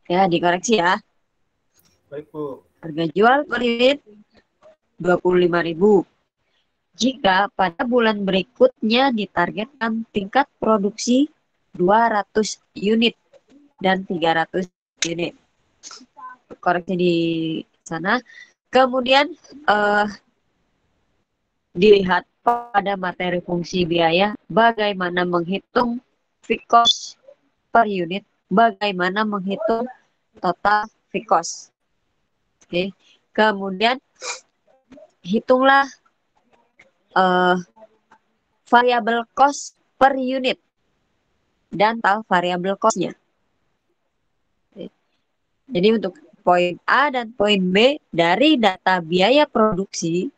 Ya, dikoreksi ya. Baik, Bu. Harga jual per unit 25.000. Jika pada bulan berikutnya ditargetkan tingkat produksi 200 unit dan 300 unit. Koreksi di sana. Kemudian dilihat pada materi fungsi biaya bagaimana menghitung fixed cost per unit, bagaimana menghitung total fixed cost. Oke. Kemudian hitunglah variabel cost per unit dan total variabel cost-nya. Jadi untuk poin A dan poin B dari data biaya produksi,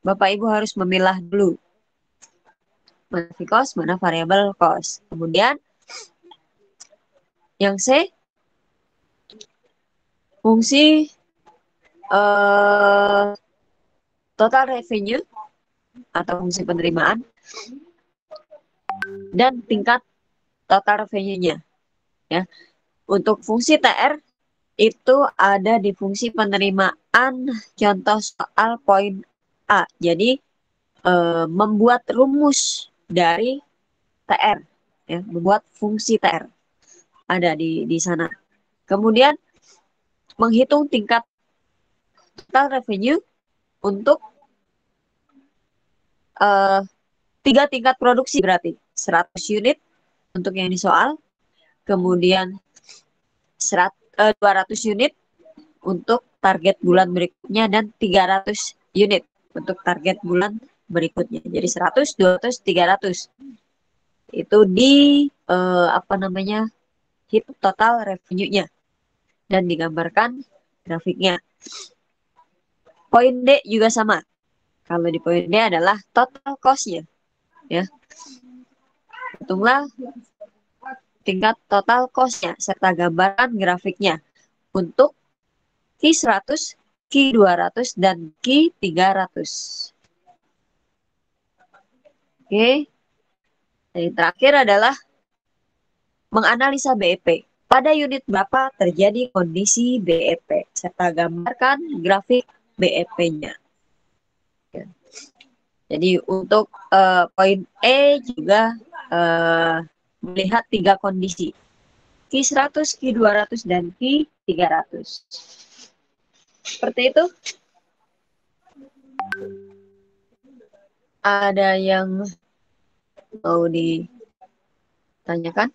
Bapak Ibu harus memilah dulu mana fixed cost, mana variabel cost. Kemudian yang C, fungsi total revenue atau fungsi penerimaan dan tingkat total revenue-nya. Ya. Untuk fungsi TR itu ada di fungsi penerimaan contoh soal poin A. Jadi membuat rumus dari TR, ya, membuat fungsi TR ada di sana. Kemudian menghitung tingkat total revenue untuk 3 tingkat produksi berarti 100 unit untuk yang di soal, kemudian 200 unit untuk target bulan berikutnya dan 300 unit untuk target bulan berikutnya. Jadi 100, 200, 300. Itu di hitung total revenue-nya dan digambarkan grafiknya. Poin D juga sama. Kalau di poin D adalah total cost-nya. Ya. Hitunglah tingkat total cost-nya serta gambarkan grafiknya untuk Q100, Q200, dan Q300. Oke. Dan yang terakhir adalah menganalisa BEP. Pada unit berapa terjadi kondisi BEP, serta gambarkan grafik BEP-nya. Jadi untuk poin E juga melihat 3 kondisi. Q100, Q200, dan Q300. Seperti itu. Ada yang mau ditanyakan?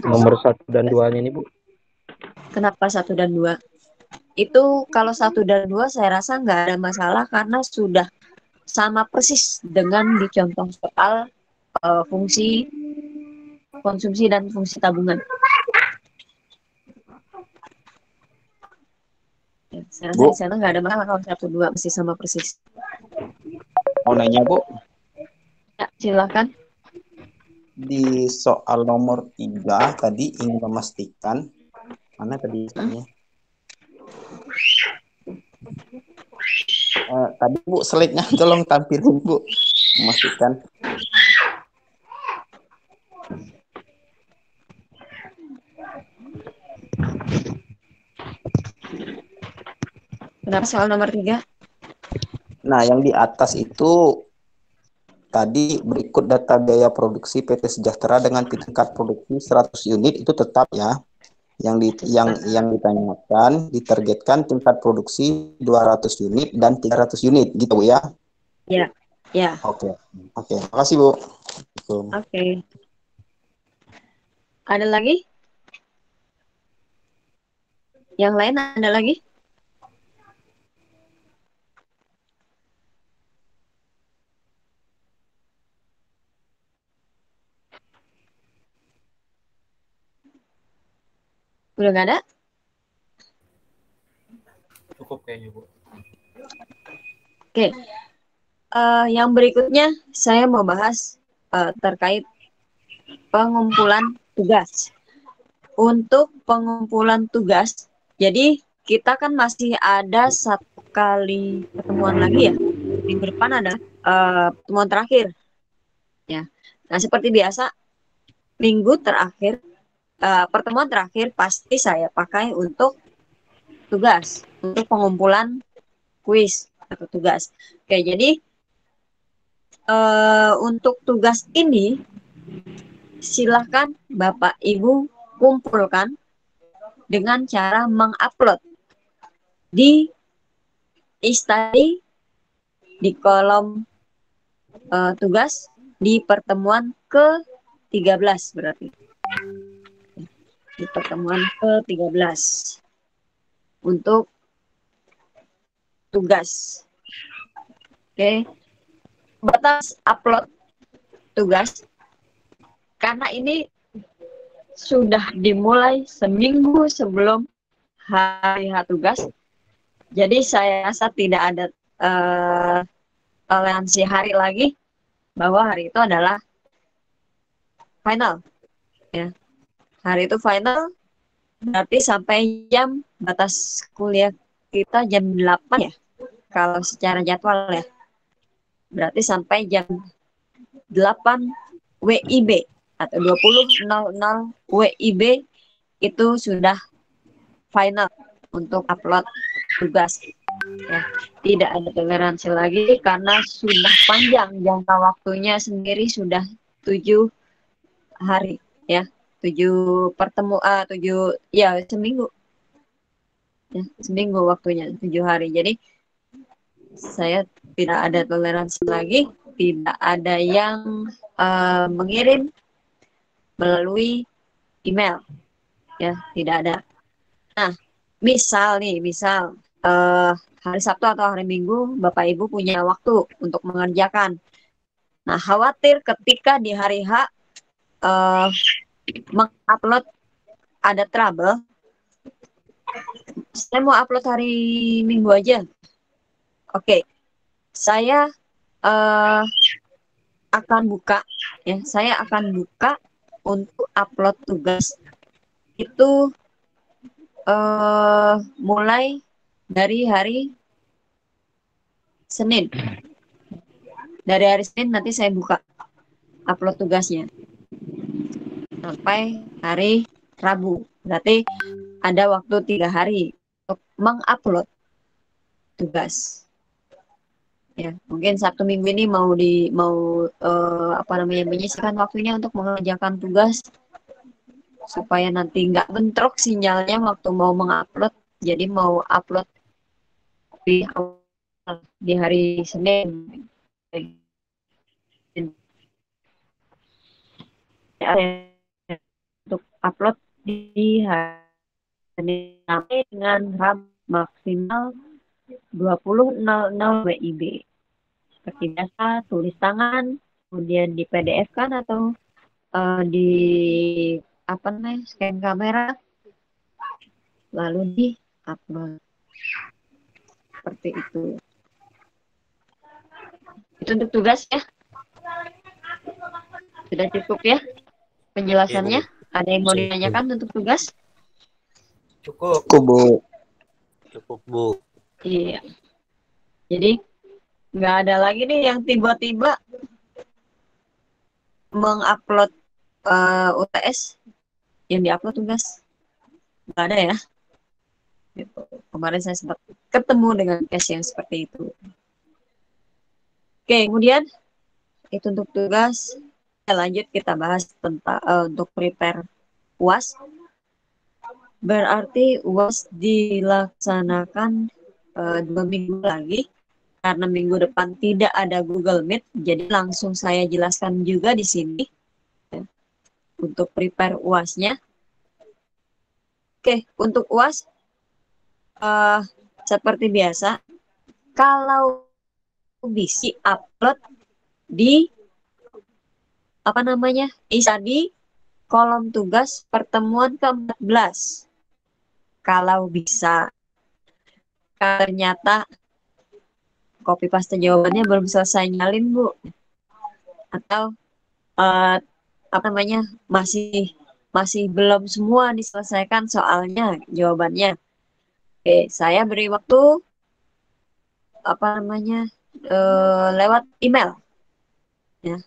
Nomor 1 dan 2-nya ini, Bu. Kenapa 1 dan 2? Itu kalau 1 dan 2 saya rasa nggak ada masalah karena sudah sama persis dengan di contoh soal fungsi konsumsi dan fungsi tabungan. Ya, saya rasa Bu. di sana nggak ada masalah kalau 1, 2 masih sama persis. Mau nanya, Bu? Ya, silakan. Di soal nomor 3 tadi ingin memastikan mana tadi soalnya? Tadi Bu slide-nya tolong tampilin, Bu. Memastikan. Kenapa soal nomor 3? Nah, yang di atas itu tadi berikut data biaya produksi PT Sejahtera dengan tingkat produksi 100 unit itu tetap ya. Yang ditanyakan ditargetkan tingkat produksi 200 unit dan 300 unit gitu Bu ya. Ya. Ya. Oke. Makasih Bu. Oke. Ada lagi? Yang lain ada lagi? Udah nggak ada? Cukup kayaknya, Bu. Oke. Yang berikutnya saya mau bahas terkait pengumpulan tugas. Untuk pengumpulan tugas, jadi kita kan masih ada 1 kali pertemuan lagi ya. Minggu depan ada pertemuan terakhir. Ya. Nah, seperti biasa minggu terakhir, pertemuan terakhir pasti saya pakai untuk tugas, untuk pengumpulan kuis atau tugas. Oke, jadi untuk tugas ini silahkan Bapak Ibu kumpulkan dengan cara mengupload di e-study di kolom tugas di pertemuan ke-13 berarti. Di pertemuan ke-13 untuk tugas. Oke. Batas upload tugas karena ini sudah dimulai seminggu sebelum hari H tugas. Jadi saya rasa tidak ada toleransi hari lagi bahwa hari itu adalah final. Ya. Hari itu final berarti sampai jam batas kuliah kita jam 8 ya. Kalau secara jadwal ya. Berarti sampai jam 8 WIB atau 20.00 WIB itu sudah final untuk upload tugas. Ya, tidak ada toleransi lagi karena sudah panjang jangka waktunya sendiri, sudah 7 hari ya, 7 ya seminggu. Ya, seminggu waktunya 7 hari. Jadi saya tidak ada toleransi lagi, tidak ada yang mengirim melalui email, ya tidak ada. Nah, misal hari Sabtu atau hari Minggu Bapak Ibu punya waktu untuk mengerjakan. Nah, khawatir ketika di hari H mengupload ada trouble. Saya mau upload hari Minggu aja. Oke, saya akan buka ya. Saya akan buka untuk upload tugas itu mulai dari hari Senin. Dari hari Senin nanti saya buka upload tugasnya sampai hari Rabu. Berarti ada waktu 3 hari untuk mengupload tugas. Ya, mungkin Sabtu Minggu ini menyisihkan waktunya untuk mengerjakan tugas supaya nanti nggak bentrok sinyalnya waktu mau mengupload. Jadi mau upload di hari Senin. Untuk upload di hari Senin dengan RAM maksimal 20.00 WIB. Seperti biasa, tulis tangan, kemudian di PDF kan atau di scan kamera, lalu di upload. Seperti itu. Itu untuk tugas ya. Sudah cukup ya penjelasannya? Ada yang mau ditanyakan untuk tugas? Cukup. Cukup, Bu. Iya. Jadi nggak ada lagi nih yang tiba-tiba mengupload UTS yang diupload tugas. Nggak ada ya. Gitu. Kemarin saya sempat ketemu dengan case yang seperti itu. Oke, kemudian itu untuk tugas. Lanjut kita bahas tentang untuk prepare UAS. Berarti UAS dilaksanakan 2 minggu lagi karena minggu depan tidak ada Google Meet. Jadi langsung saya jelaskan juga di sini ya, untuk prepare UAS-nya. Oke, untuk UAS seperti biasa, kalau bisa upload di e-study kolom tugas pertemuan ke-14. Kalau bisa. Ternyata copy paste jawabannya belum selesai nyalin, Bu. Atau masih belum semua diselesaikan soalnya jawabannya. Oke, saya beri waktu lewat email. Ya.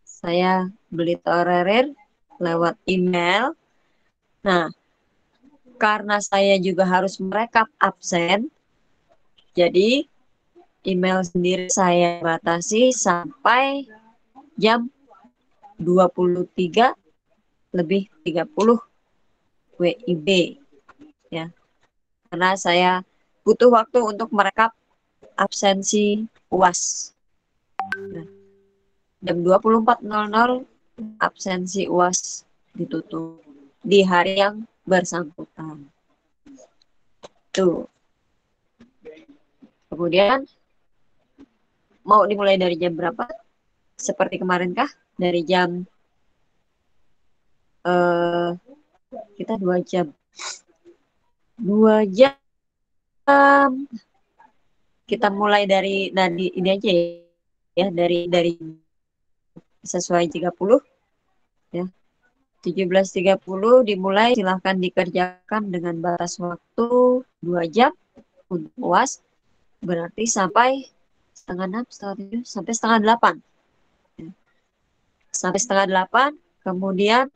Saya beli tolerir lewat email. Nah, karena saya juga harus merekap absen, jadi email sendiri saya batasi sampai jam 23:30 WIB ya. Karena saya butuh waktu untuk merekap absensi UAS. Nah, jam 24:00 absensi UAS ditutup di hari yang bersangkutan. Tuh. Kemudian mau dimulai dari jam berapa? Seperti kemarin kah? Dari jam kita 2 jam. 2 jam kita mulai dari ini aja ya, dari sesuai 30 ya. 17.30 dimulai, silahkan dikerjakan dengan batas waktu 2 jam untuk UAS, berarti sampai setengah 6, sampai setengah 8. Sampai setengah 8, kemudian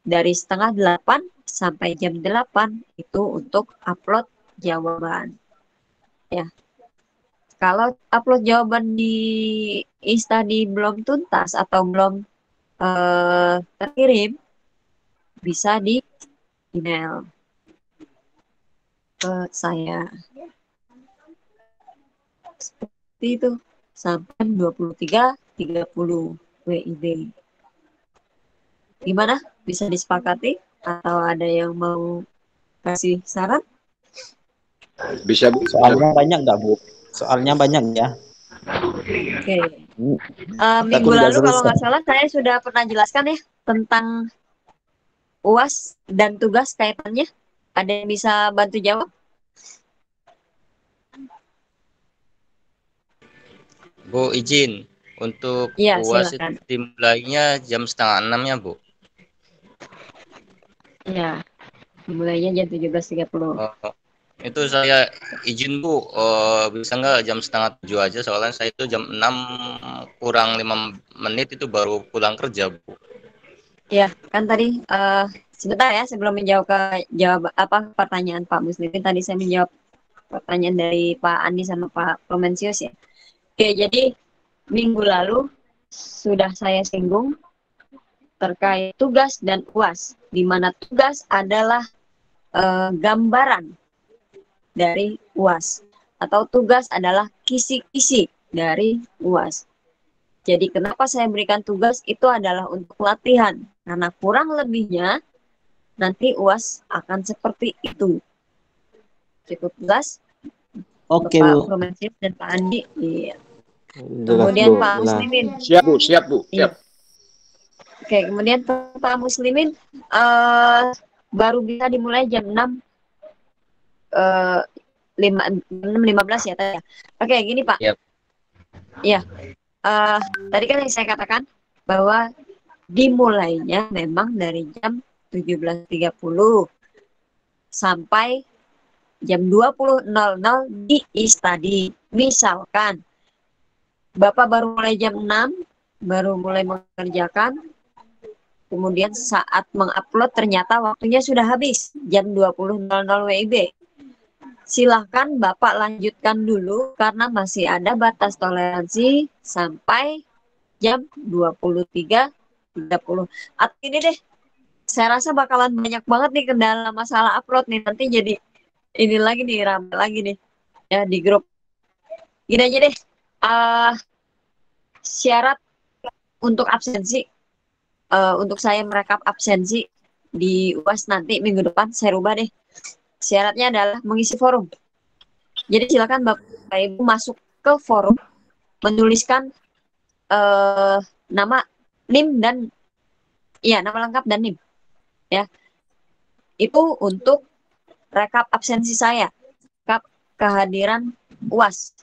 dari setengah 8 sampai jam 8 itu untuk upload jawaban. Ya. Kalau upload jawaban di e-study belum tuntas atau belum terkirim, bisa di email ke saya. Seperti itu. Sampai 23:30 WIB. Gimana? Bisa disepakati? Atau ada yang mau kasih saran? Bisa, Bu. Soalnya banyak nggak, Bu? Soalnya banyak ya. Oke. Takut Minggu nggak lalu kalau selesai. nggak salah saya sudah pernah jelaskan ya tentang UAS dan tugas kaitannya. Ada yang bisa bantu jawab? Bu, izin untuk Iya, UAS itu silakan. dimulainya jam setengah 6 ya, Bu. Iya. Dimulainya jam 17.30. Itu saya izin, Bu, bisa nggak jam setengah 7 aja, soalnya saya itu jam 6 kurang 5 menit itu baru pulang kerja, Bu. Ya, kan tadi sebentar ya sebelum menjawab pertanyaan Pak Muslimin, tadi saya menjawab pertanyaan dari Pak Andi sama Pak Promensius ya. Oke, jadi minggu lalu sudah saya singgung terkait tugas dan UAS, di mana tugas adalah gambaran dari UAS atau tugas adalah kisi-kisi dari UAS. Jadi kenapa saya berikan tugas itu adalah untuk latihan, karena kurang lebihnya nanti UAS akan seperti itu. Cukup jelas? Oke, Pak Bu. Promensius dan Pak Andi. Iya. Jelas, Kemudian Bu. Pak Jelas. Muslimin. Siap, Bu. Siap, Bu. Iya. Siap. Oke, kemudian Pak Muslimin baru bisa dimulai jam 6 6.15 ya tadi. Oke, gini Pak. Yap. Iya. Tadi kan yang saya katakan bahwa dimulainya memang dari jam 17.30 sampai jam 20.00 di e-study. Misalkan Bapak baru mulai jam 6, baru mulai mengerjakan, kemudian saat mengupload ternyata waktunya sudah habis, jam 20.00 WIB. Silahkan Bapak lanjutkan dulu karena masih ada batas toleransi sampai jam 23.30. Atau ini deh, saya rasa bakalan banyak banget nih kendala masalah upload nih. Nanti jadi ini lagi nih, ramai lagi nih ya di grup. Gini aja deh, syarat untuk absensi, untuk saya merekap absensi di UAS nanti minggu depan, saya rubah deh. Syaratnya adalah mengisi forum. Jadi silakan Bapak Ibu masuk ke forum, menuliskan nama, NIM dan nama lengkap dan NIM. Ya. Itu untuk rekap absensi saya, rekap kehadiran UAS.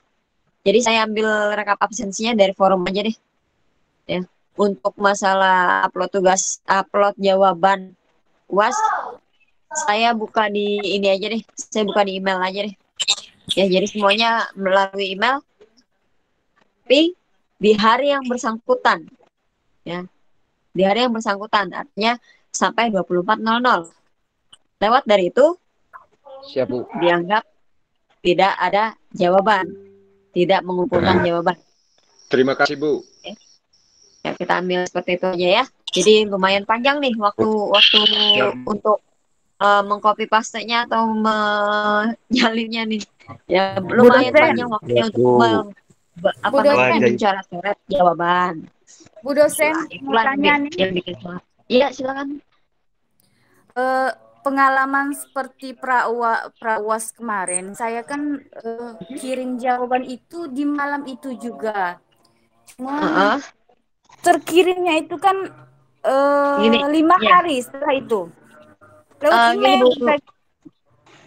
Jadi saya ambil rekap absensinya dari forum aja deh. Ya. Untuk masalah upload tugas, upload jawaban UAS, saya buka di ini aja deh. Saya buka di email aja deh. Ya, jadi semuanya melalui email. Tapi di hari yang bersangkutan. Ya. di hari yang bersangkutan, artinya sampai 24.00. Lewat dari itu Siap, Bu. dianggap tidak ada jawaban, tidak mengumpulkan jawaban. Terima kasih, Bu. Ya, kita ambil seperti itu aja ya. Jadi lumayan panjang nih waktu untuk mengcopy pastenya atau menyalinnya nih. Ya lumayan dosen. panjang waktunya untuk Bu dosen. mencoret-coret jawaban. Bu dosen, Nah, mau itulah tanya nih, yang bikin semangat. Iya, silakan. pengalaman seperti pra-UAS kemarin, saya kan kirim jawaban itu di malam itu juga. Cuma terkirimnya itu kan Gini, 5 ya. hari setelah itu. Lewat Gini, email.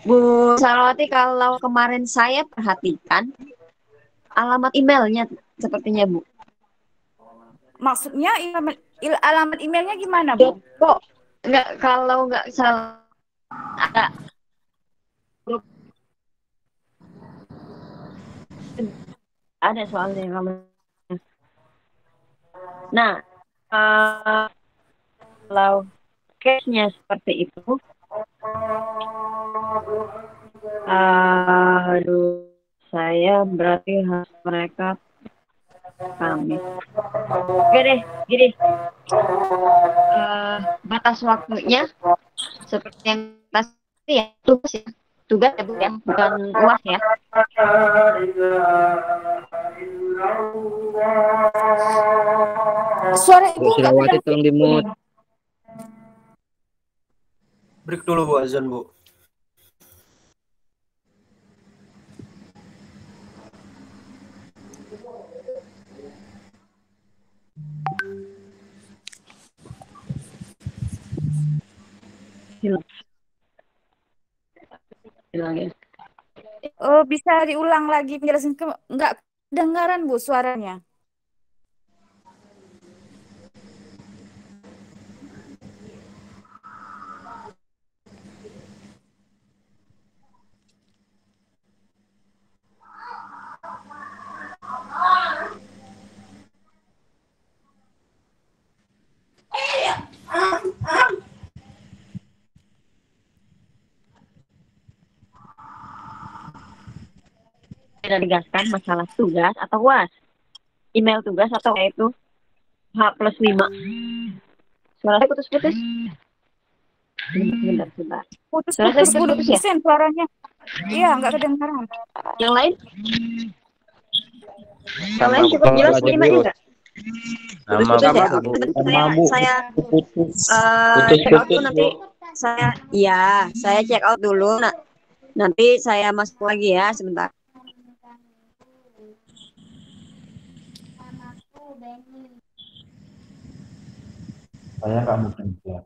Bu Salawati, kalau kemarin saya perhatikan alamat emailnya sepertinya, Bu. Maksudnya alamat emailnya gimana, Bu? Kok nggak, kalau nggak salah ada grup, ada soalnya kalau. Nah, kalau case-nya seperti itu, aduh, saya berarti harus mereka kami. Oke deh, gini. Batas waktunya seperti yang pasti ya, tugas ya Bu ya, bukan UAS ya. Suara Ibu Bu Silawati tolong di-mute. Break dulu Bu, azan Bu. Hilang ya. Bisa diulang lagi penjelasan nggak kedengaran Bu suaranya. Tidak digaskan masalah tugas atau UAS. Email tugas atau itu H+5. Suara saya putus-putus. Sebentar. Putus-putus Bu Ya? dosen suaranya. Iya, nggak kedengaran. Yang lain? Yang lain cukup jelas terima enggak? Putus-putus ya? Saya check out dulu nanti. Saya check out dulu. Nah, nanti saya masuk lagi ya sebentar. Saya nggak mungkin siap.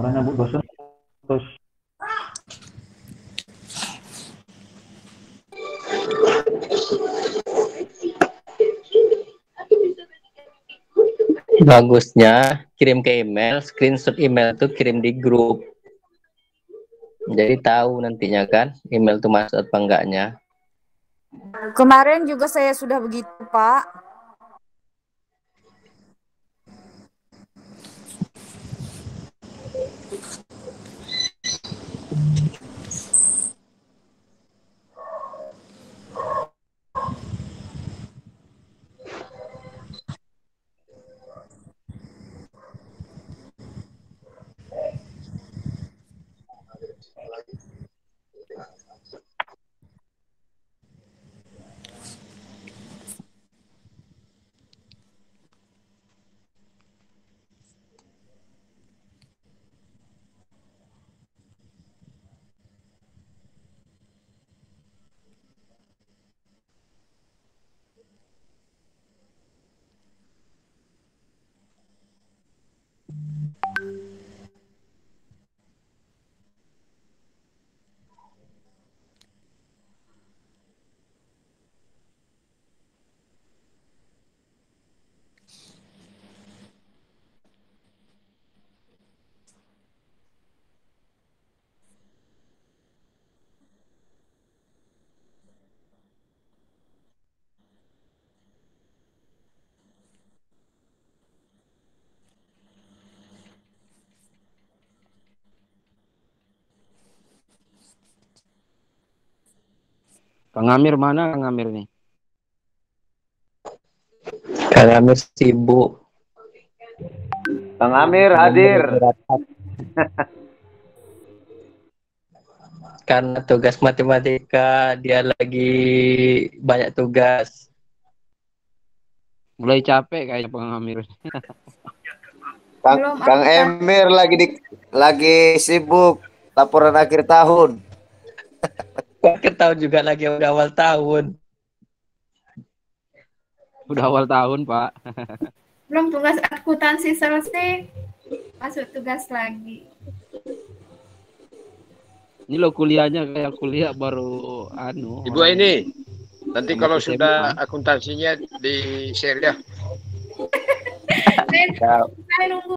Orangnya Bu dosen terus bagusnya kirim ke email, screenshot email itu kirim di grup. Jadi tahu nantinya kan email itu masuk apa enggaknya. Kemarin juga saya sudah begitu, Pak. Kang Amir mana Kang Amir nih? Kang Amir sibuk. Kang Amir hadir. Karena tugas matematika dia lagi banyak tugas. Mulai capek kayaknya Kang Amir. Kang Emir lagi sibuk laporan akhir tahun. Akhir tahun juga lagi udah awal tahun. Udah awal tahun, Pak. Belum tugas akuntansi selesai, masuk tugas lagi. Ini lo kuliahnya kayak kuliah baru Ibu ini nanti kalau sudah akuntansinya di share ya. Saya nunggu